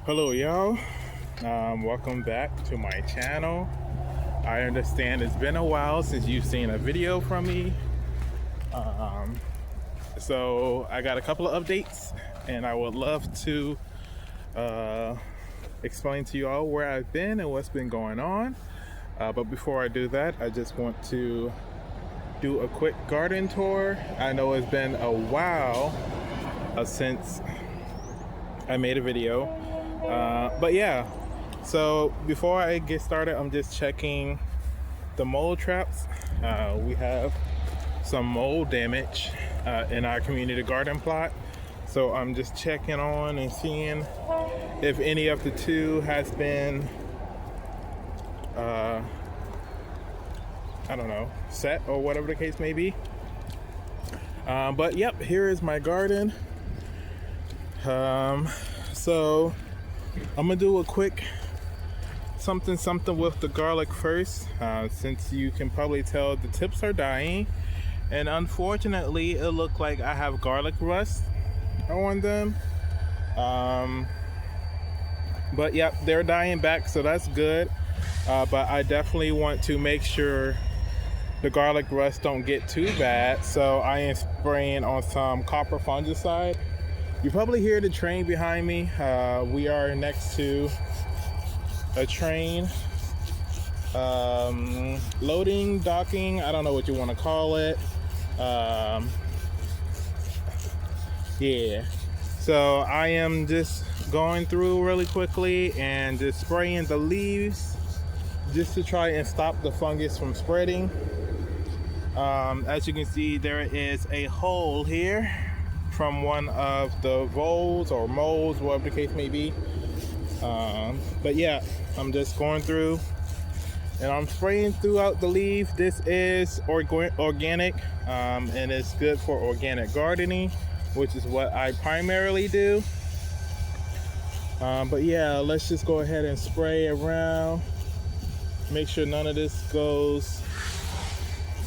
Hello, y'all. Welcome back to my channel. I understand it's been a while since you've seen a video from me. Um, so I got a couple of updates, and I would love to uh, explain to you all where I've been and what's been going on. But before I do that, I just want to do a quick garden tour. I know it's been a while since I made a video. But yeah, so before I get started, I'm just checking the mold traps. We have some mold damage in our community garden plot. So I'm just checking on and seeing if any of the two has been, I don't know, set or whatever the case may be. But yep, here is my garden. So I'm gonna do a quick something with the garlic first, since you can probably tell the tips are dying, and unfortunately it looked like I have garlic rust on them. But yep, they're dying back, so that's good. But I definitely want to make sure the garlic rust don't get too bad, so I am spraying on some copper fungicide. You probably hear the train behind me. We are next to a train, loading, docking, I don't know what you want to call it. Yeah, so I am just going through really quickly and just spraying the leaves just to try and stop the fungus from spreading. As you can see, there is a hole here from one of the voles or molds, whatever the case may be. But yeah, I'm just going through and I'm spraying throughout the leaf. This is organic, and it's good for organic gardening, which is what I primarily do. But yeah, let's just go ahead and spray around. Make sure none of this goes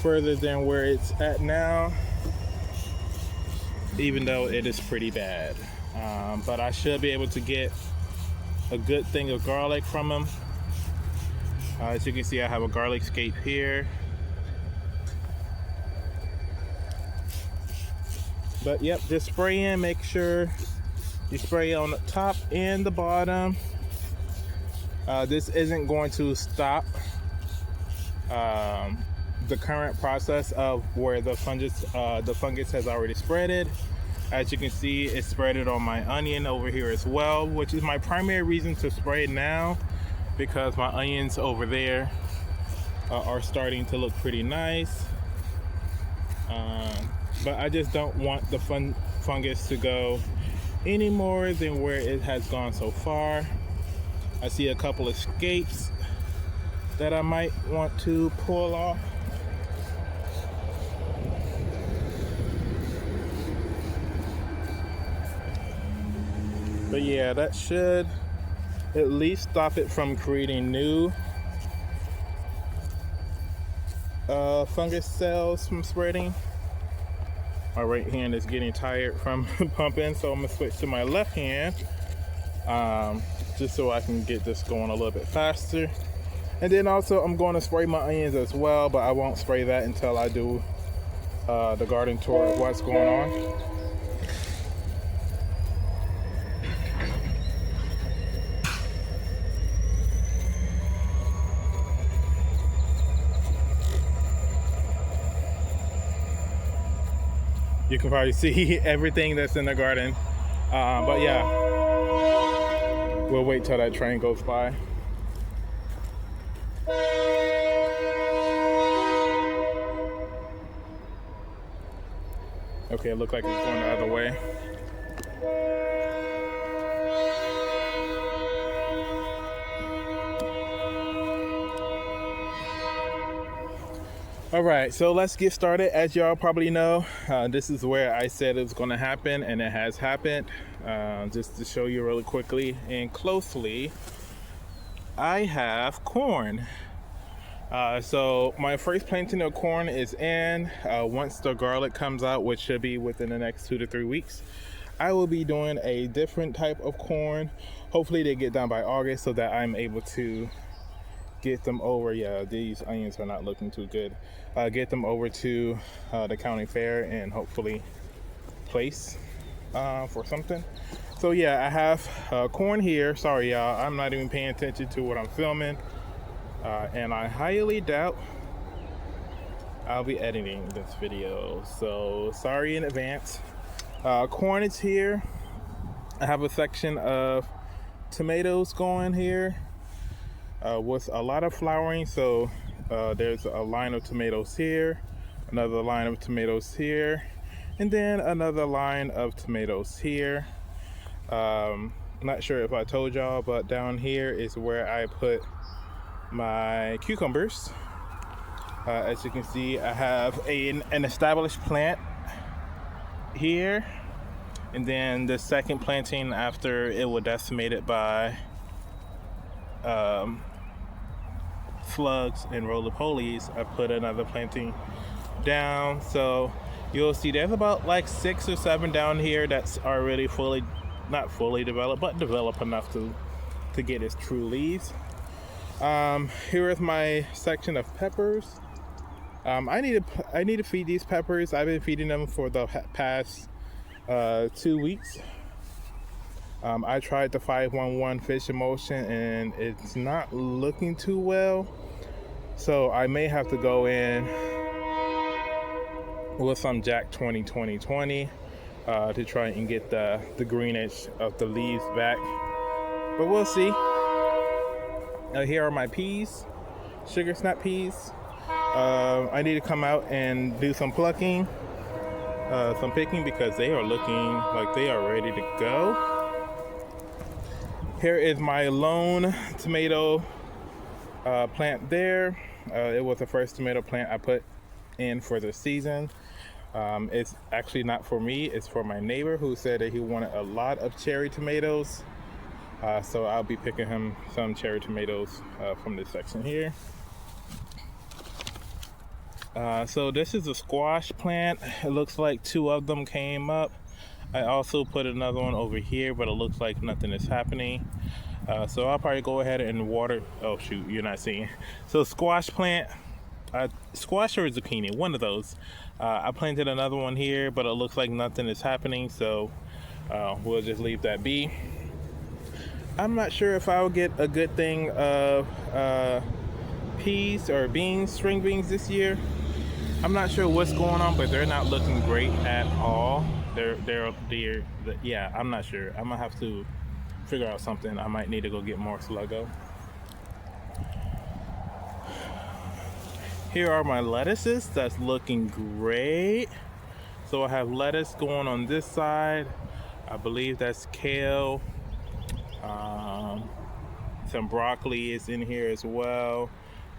further than where it's at now, even though it is pretty bad. But I should be able to get a good thing of garlic from them. As you can see, I have a garlic scape here. But yep, just spray in, make sure you spray on the top and the bottom. This isn't going to stop the current process of where the fungus has already spreaded. As you can see, it's spreaded on my onion over here as well, which is my primary reason to spray now, because my onions over there are starting to look pretty nice. But I just don't want the fungus to go any more than where it has gone so far. I see a couple of scapes that I might want to pull off. But yeah, that should at least stop it from creating new fungus cells from spreading. My right hand is getting tired from pumping, so I'm gonna switch to my left hand, just so I can get this going a little bit faster. And then also I'm going to spray my onions as well, but I won't spray that until I do the garden tour of what's going on. You can probably see everything that's in the garden. But yeah, we'll wait till that train goes by. Okay, it looks like it's going the other way. All right, so let's get started. As y'all probably know, this is where I said it was going to happen, and it has happened. Just to show you really quickly and closely, I have corn. So my first planting of corn is in. Once the garlic comes out, which should be within the next 2 to 3 weeks, I will be doing a different type of corn. Hopefully they get done by August so that I'm able to get them over. Yeah, these onions are not looking too good. Get them over to the county fair and hopefully place for something. So yeah, I have corn here. Sorry y'all, I'm not even paying attention to what I'm filming, and I highly doubt I'll be editing this video, so sorry in advance. Corn is here. I have a section of tomatoes going here with a lot of flowering. So there's a line of tomatoes here, another line of tomatoes here, and then another line of tomatoes here. Not sure if I told y'all, but down here is where I put my cucumbers. As you can see, I have an established plant here, and then the second planting after it was decimated by slugs and roly-polies, I put another planting down. So you'll see there's about like 6 or 7 down here that's already not fully developed, but developed enough to get its true leaves. Here is my section of peppers. I need to feed these peppers. I've been feeding them for the past 2 weeks. I tried the 511 fish emulsion and it's not looking too well. So I may have to go in with some Jack 20 to try and get the greenish of the leaves back. But we'll see. Here are my peas, sugar snap peas. I need to come out and do some plucking, some picking, because they are looking like they are ready to go. Here is my lone tomato plant there. It was the first tomato plant I put in for the season. It's actually not for me, it's for my neighbor who said that he wanted a lot of cherry tomatoes. So I'll be picking him some cherry tomatoes from this section here. So this is a squash plant. It looks like 2 of them came up. I also put another one over here, but it looks like nothing is happening. So I'll probably go ahead and water. Oh shoot, you're not seeing. So squash plant, squash or zucchini, one of those. I planted another one here, but it looks like nothing is happening. So we'll just leave that be. I'm not sure if I'll get a good thing of peas or beans, string beans this year. I'm not sure what's going on, but they're not looking great at all. Yeah, I'm not sure. I'm gonna have to figure out something. I might need to go get more Sluggo. Here are my lettuces. That's looking great. So I have lettuce going on this side. I believe that's kale. Some broccoli is in here as well.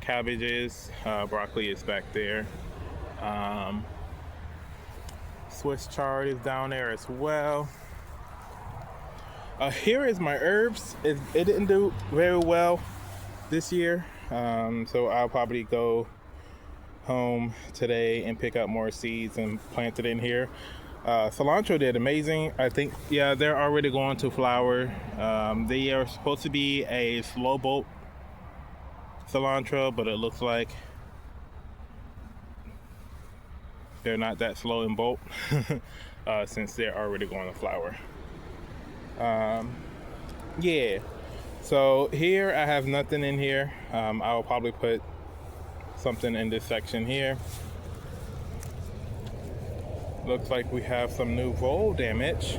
Cabbages, broccoli is back there. Swiss chard is down there as well. Here is my herbs. It didn't do very well this year, so I'll probably go home today and pick up more seeds and plant it in here. Cilantro did amazing. I think, yeah, they're already going to flower. They are supposed to be a slow bolt cilantro, but it looks like they're not that slow in bolt since they're already going to flower. Yeah, so here I have nothing in here. I'll probably put something in this section here. Looks like we have some new vole damage.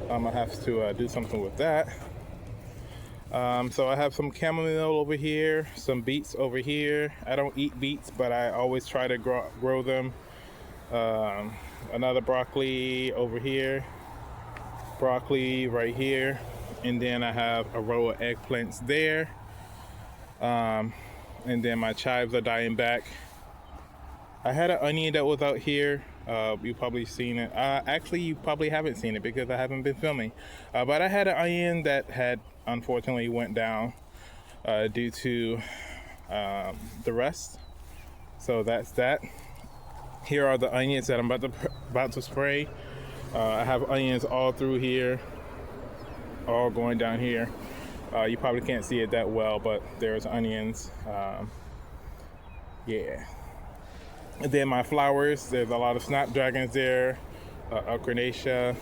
I have to do something with that. So I have some chamomile over here, some beets over here. I don't eat beets, but I always try to grow them. Another broccoli over here, broccoli right here, and then I have a row of eggplants there. And then my chives are dying back. I had an onion that was out here. You probably seen it. Actually, you probably haven't seen it because I haven't been filming. But I had an onion that had unfortunately went down due to the rust. So that's that. Here are the onions that I'm about to spray. I have onions all through here, all going down here. You probably can't see it that well, but there's onions. Yeah. And then my flowers, there's a lot of snapdragons there, echinacea,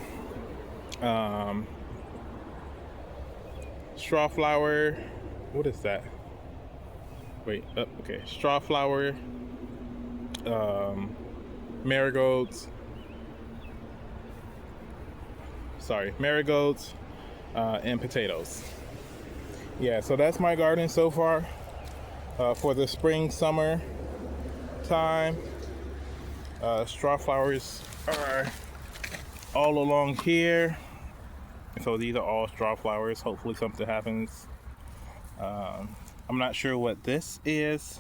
straw flower. What is that? Wait, okay. Straw flower, marigolds. Marigolds, and potatoes. Yeah, so that's my garden so far for the spring, summer time. Straw flowers are all along here. So these are all straw flowers. Hopefully something happens. I'm not sure what this is.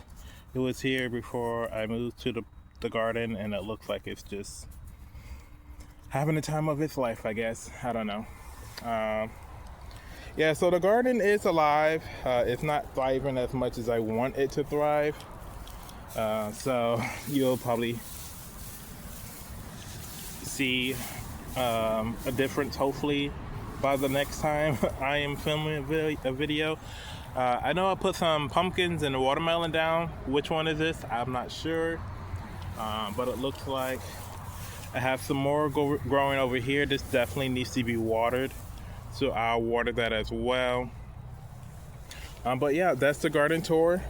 It was here before I moved to the garden, and it looks like it's just having the time of its life, I guess. I don't know. Yeah, so the garden is alive. It's not thriving as much as I want it to thrive. So you'll probably see a difference, hopefully, by the next time I am filming a video. I know I put some pumpkins and a watermelon down. Which one is this? I'm not sure. But it looks like I have some more growing over here. This definitely needs to be watered, so I'll water that as well. But yeah, that's the garden tour.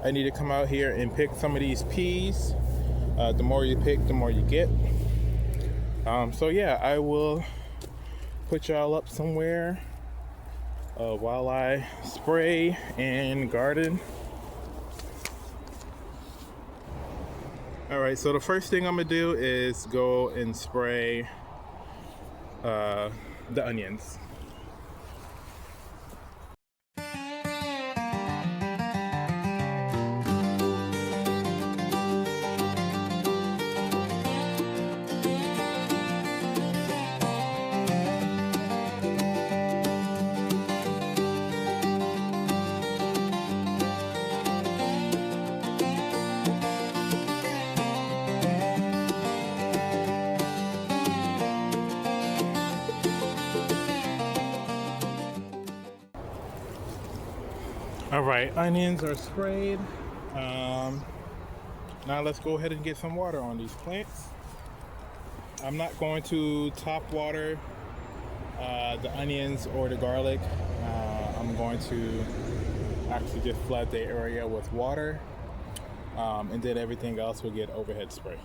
I need to come out here and pick some of these peas. The more you pick, the more you get. So yeah, I will put y'all up somewhere while I spray and garden. All right, so the first thing I'm gonna do is go and spray the onions. All right, onions are sprayed. Now let's go ahead and get some water on these plants. I'm not going to top water the onions or the garlic. I'm going to actually just flood the area with water, and then everything else will get overhead spray.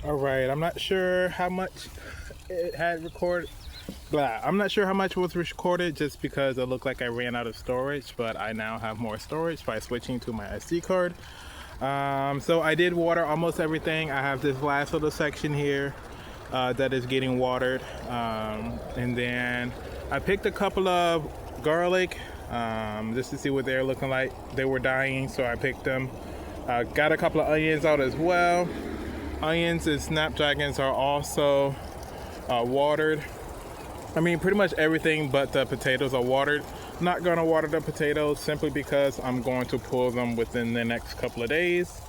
All right, I'm not sure how much it had recorded. I'm not sure how much was recorded just because it looked like I ran out of storage, but I now have more storage by switching to my SD card. So I did water almost everything. I have this last little section here that is getting watered. And then I picked a couple of garlic just to see what they're looking like. They were dying, so I picked them. Got a couple of onions out as well. Onions and snapdragons are also watered. I mean, pretty much everything but the potatoes are watered. Not gonna water the potatoes simply because I'm going to pull them within the next couple of days.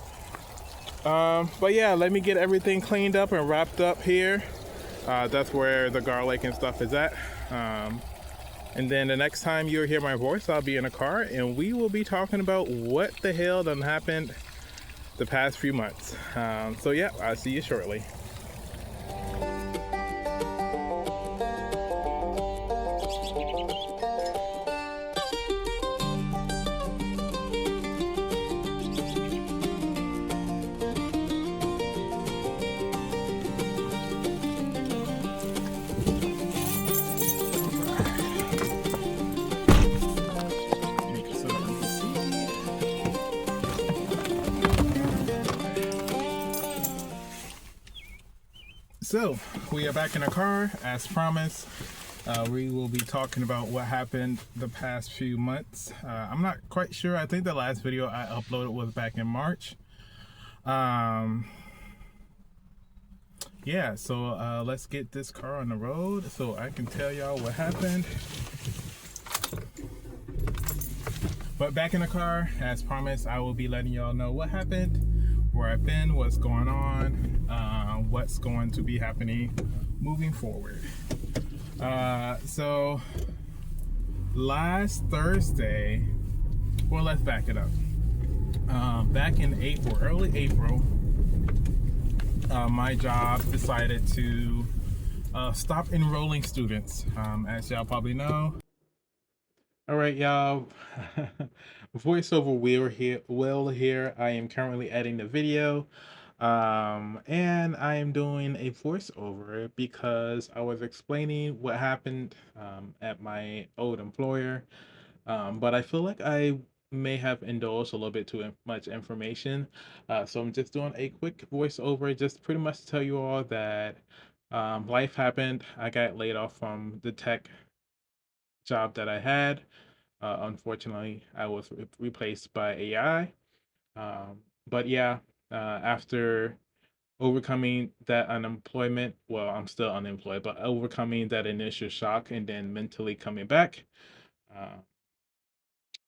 But yeah, let me get everything cleaned up and wrapped up here. That's where the garlic and stuff is at. And then the next time you'll hear my voice, I'll be in a car and we will be talking about what the hell done happened the past few months. So yeah, I'll see you shortly. So we are back in the car as promised. We will be talking about what happened the past few months. I'm not quite sure. I think the last video I uploaded was back in March. Yeah, so let's get this car on the road so I can tell y'all what happened. But back in the car, as promised, I will be letting y'all know what happened, where I've been, what's going on, what's going to be happening moving forward. So last Thursday, well, let's back it up. Back in April, early April, my job decided to stop enrolling students, as y'all probably know. All right, y'all. Voiceover Will here. I am currently editing the video, and I am doing a voiceover because I was explaining what happened at my old employer, but I feel like I may have indulged a little bit too much information, so I'm just doing a quick voiceover, just pretty much to tell you all that life happened. I got laid off from the tech job that I had. Unfortunately, I was replaced by AI. But yeah, after overcoming that unemployment, well, I'm still unemployed, but overcoming that initial shock and then mentally coming back,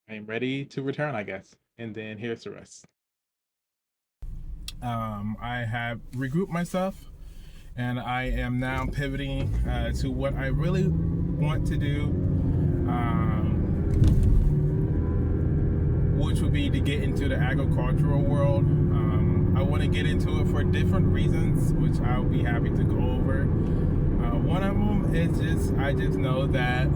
I'm ready to return, I guess. And then here's the rest. I have regrouped myself and I am now pivoting to what I really want to do, which would be to get into the agricultural world. I want to get into it for different reasons, which I'll be happy to go over. One of them is I just know that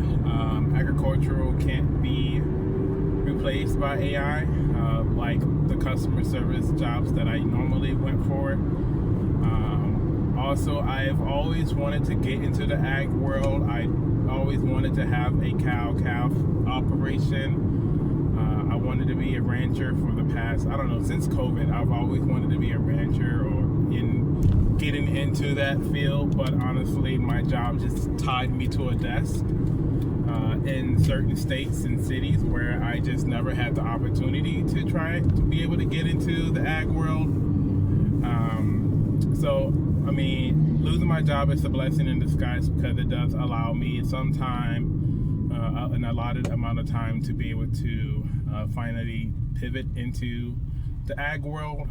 agricultural can't be replaced by AI, like the customer service jobs that I normally went for. Also, I've always wanted to get into the ag world. I always wanted to have a cow-calf operation. I wanted to be a rancher for the past, I don't know, since COVID. I've always wanted to be a rancher or in getting into that field, but honestly, my job just tied me to a desk in certain states and cities where I just never had the opportunity to try to be able to get into the ag world. So, I mean, losing my job is a blessing in disguise because it does allow me some time, an allotted amount of time to be able to finally pivot into the ag world,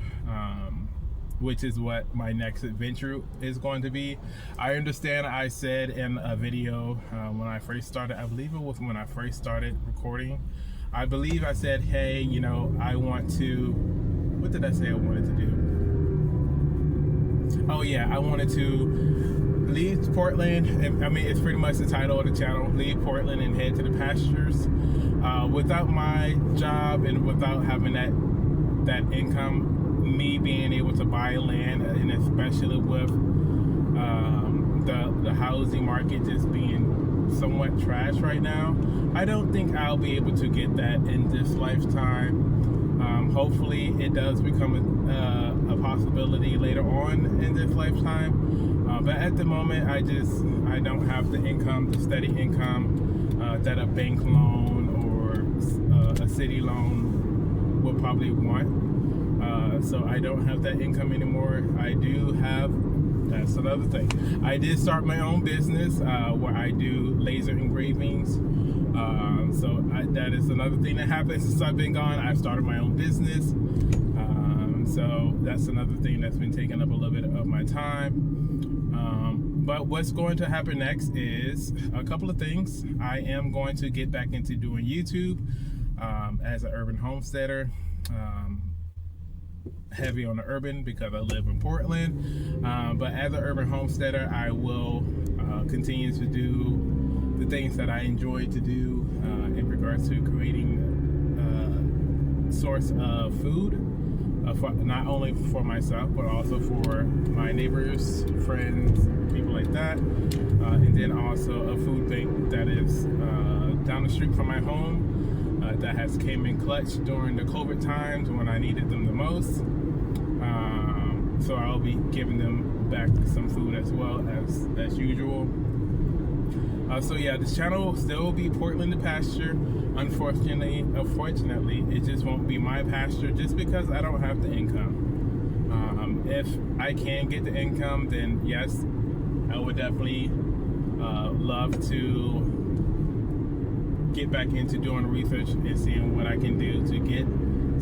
which is what my next adventure is going to be. I understand I said in a video when I first started, I believe it was when I first started recording, I believe I said, hey, you know, I want to, what did I say I wanted to do? Oh yeah, I wanted to leave Portland, and I mean, it's pretty much the title of the channel, leave Portland and head to the pastures. Without my job and without having that income, me being able to buy land, and especially with the housing market just being somewhat trash right now, I don't think I'll be able to get that in this lifetime. Hopefully it does become a possibility later on in this lifetime, but at the moment I don't have the income, the steady income that a bank loan or a city loan would probably want. So I don't have that income anymore. I do have, that's another thing, I did start my own business where I do laser engravings. So that is another thing that happened since I've been gone. I've started my own business. So that's another thing that's been taking up a little bit of my time. But what's going to happen next is a couple of things. I am going to get back into doing YouTube as an urban homesteader. Heavy on the urban because I live in Portland. But as an urban homesteader, I will continue to do the things that I enjoy to do in regards to creating a source of food. Not only for myself, but also for my neighbors, friends, people like that. And then also a food bank that is down the street from my home that has came in clutch during the COVID times when I needed them the most. So I'll be giving them back some food as well as usual. So yeah, this channel will still be Portland to pasture. Unfortunately, it just won't be my pasture just because I don't have the income. If I can get the income, then yes, I would definitely love to get back into doing research and seeing what I can do to get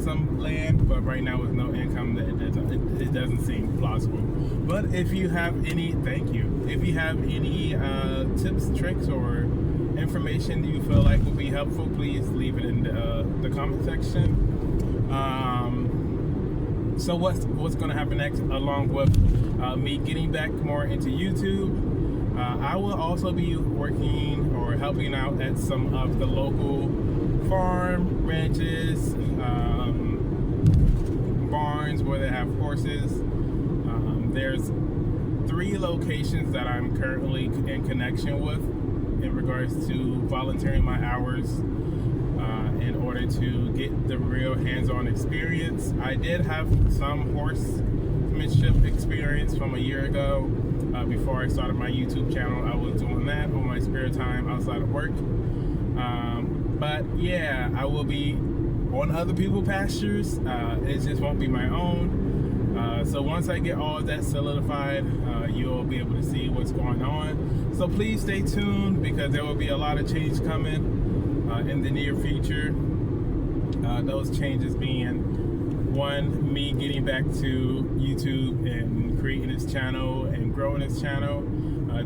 some land. But right now with no income, it doesn't seem plausible. But if you have any, if you have any tips, tricks, or information that you feel like would be helpful, please leave it in the comment section. So what's going to happen next, along with me getting back more into YouTube? I will also be working or helping out at some of the local farm ranches, barns where they have horses. There's 3 locations that I'm currently in connection with in regards to volunteering my hours in order to get the real hands-on experience. I did have some horsemanship experience from a year ago. Before I started my YouTube channel, I was doing that on my spare time outside of work. But yeah, I will be on other people's pastures. It just won't be my own. So once I get all of that solidified, you'll be able to see what's going on. So please stay tuned because there will be a lot of change coming in the near future. Those changes being, one, me getting back to YouTube and creating this channel and growing this channel.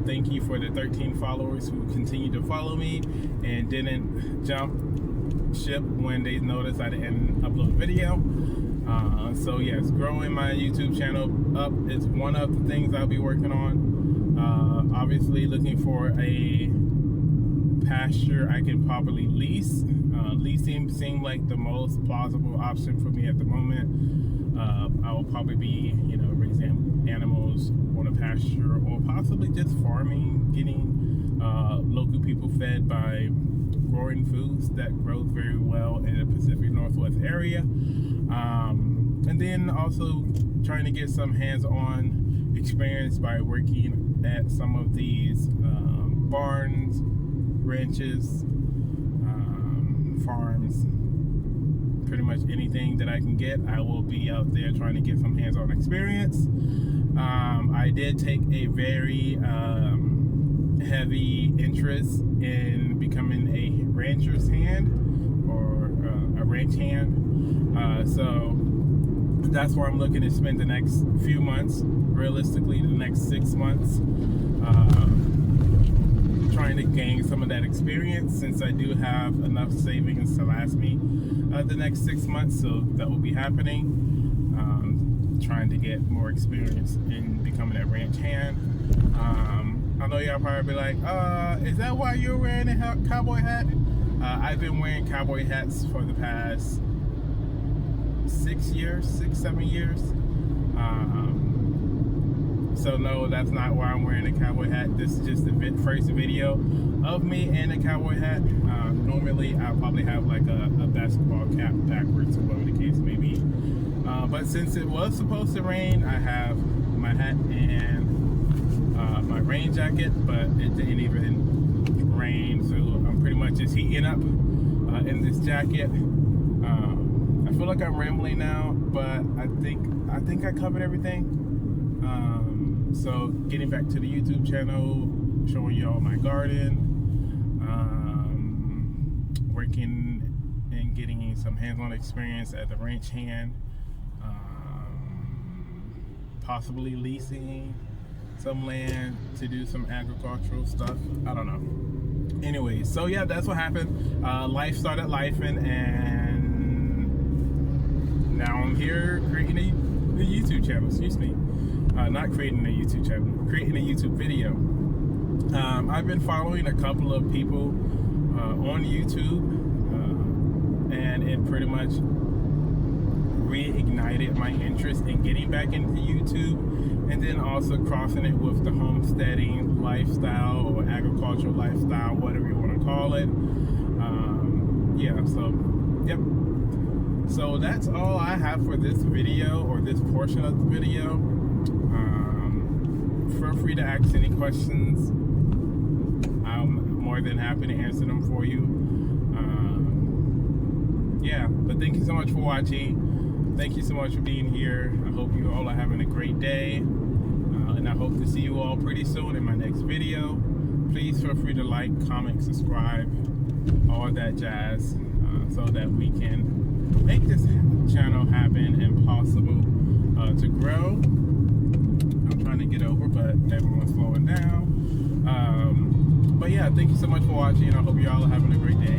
Thank you for the 13 followers who continue to follow me and didn't jump ship when they noticed I didn't upload a video. So yes, growing my YouTube channel up is one of the things I'll be working on. Obviously looking for a pasture I can properly lease. Leasing seemed like the most plausible option for me at the moment. I will probably be, raising animals on a pasture, or possibly just farming, getting local people fed by growing foods that grow very well in the Pacific Northwest area. And then also trying to get some hands-on experience by working at some of these barns, ranches, farms, pretty much anything that I can get. I will be out there trying to get some hands-on experience. I did take a very heavy interest in becoming a rancher's hand, or a ranch hand. So that's where I'm looking to spend the next few months, realistically the next 6 months, trying to gain some of that experience, since I do have enough savings to last me the next 6 months. So that will be happening. Trying to get more experience in becoming a ranch hand. I know y'all probably be like, is that why you're wearing a cowboy hat? I've been wearing cowboy hats for the past 6, 7 years. So no, that's not why I'm wearing a cowboy hat. This is just the first video of me in a cowboy hat. Normally I'll probably have like a basketball cap backwards, or whatever the case may be. But since it was supposed to rain, I have my hat and my rain jacket, but it didn't even rain, so I'm pretty much just heating up in this jacket. I feel like I'm rambling now, but I think I covered everything. So getting back to the YouTube channel, showing y'all my garden, working and getting some hands-on experience as a ranch hand, possibly leasing some land to do some agricultural stuff. I don't know. Anyways, so yeah, that's what happened. Life started lifing, and now I'm here creating a YouTube channel. Excuse me, not creating a YouTube channel, creating a YouTube video. I've been following a couple of people on YouTube, and it pretty much reignited my interest in getting back into YouTube, and then also crossing it with the homesteading lifestyle or agricultural lifestyle, whatever you want to call it. Yeah, so yep. So that's all I have for this video, or this portion of the video. Feel free to ask any questions. I'm more than happy to answer them for you. Yeah, but thank you so much for watching. Thank you so much for being here. I hope you all are having a great day. And I hope to see you all pretty soon in my next video. Please feel free to like, comment, subscribe, all that jazz, so that we can make this channel happen and possible to grow. I'm trying to get over, but everyone's slowing down. But yeah, thank you so much for watching. I hope you all are having a great day.